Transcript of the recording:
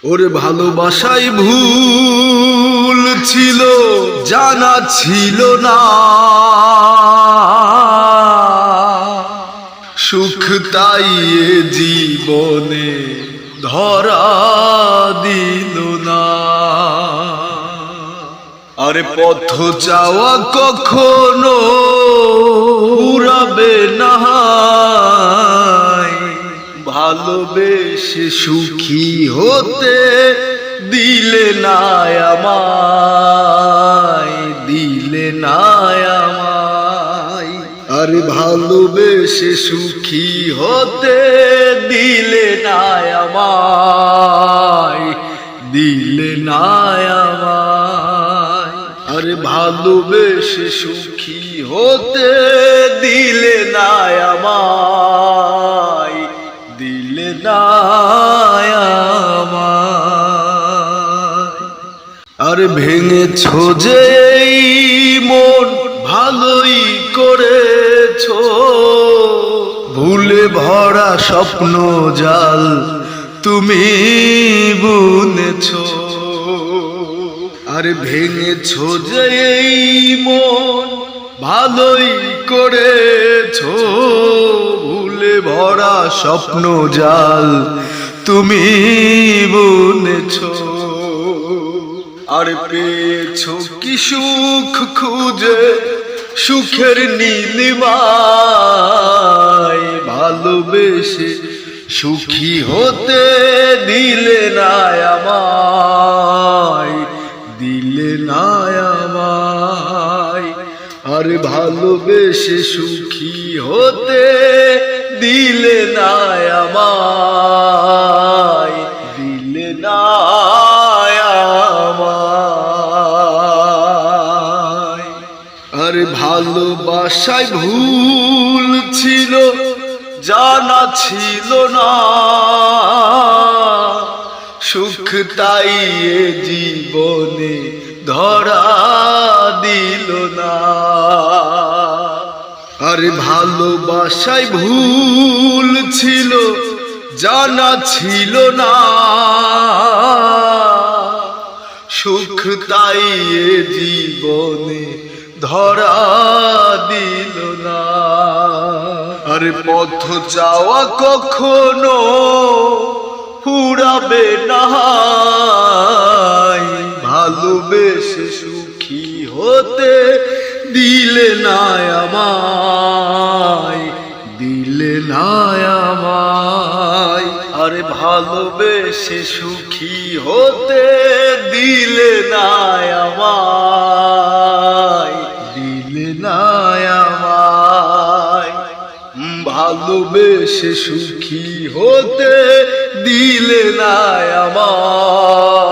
ওরে ভালোবাসাই ভুল ছিল, জানা ছিল না, সুখ তাই এ জীবনে ধরা দিল না। আরে পথ চাওয়া কখনো পুরাবে না, ভালোবেসে সুখী হতে দিলে না আমায়, দিলে না আমায়। আরে ভালোবেসে সুখী হতে দিলে না আমায়, দিলে না আমায়। আরে ভালোবেসে সুখী হতে দিলে না আমায়, দিলে না আমায়। আরে ভেঙেছো যে এই মন ভালোই করেছো, ভুলে ভরা স্বপ্ন জাল তুমি বুনেছো। আরে ভেঙেছো যে এই মন ভালোই করেছো, ভুলে ভরা স্বপ্ন জাল তুমি বুনেছো। আর পেয়েছো কি সুখ খুঁজে সুখের নীলিমায়, ভালোবেসে সুখী হতে দিলে না আমায়, দিলে না আমায়। আরে ভালোবেসে সুখী হতে দিলে না আমায়, দিলে না আমায়। আরে ভালোবাসায় ভুল ছিল, জানা ছিল না, সুখ তাই এ জীবনে ধরা দিল না। আরে ভালোবাসায় ভুল ছিল, জানা ছিল না, সুখ তাই এ জীবনে ধরা দিল না। আরে পথ চাওয়া কখনো ফুরাবে না, ভালোবেসে সুখী হতে দিলে না আমায়, দিলে না আমায়। আরে ভালোবেসে সুখী হতে দিলে না আমায়, দিলে না আমায়। ভালোবেসে সুখী হতে দিলে না আমায়।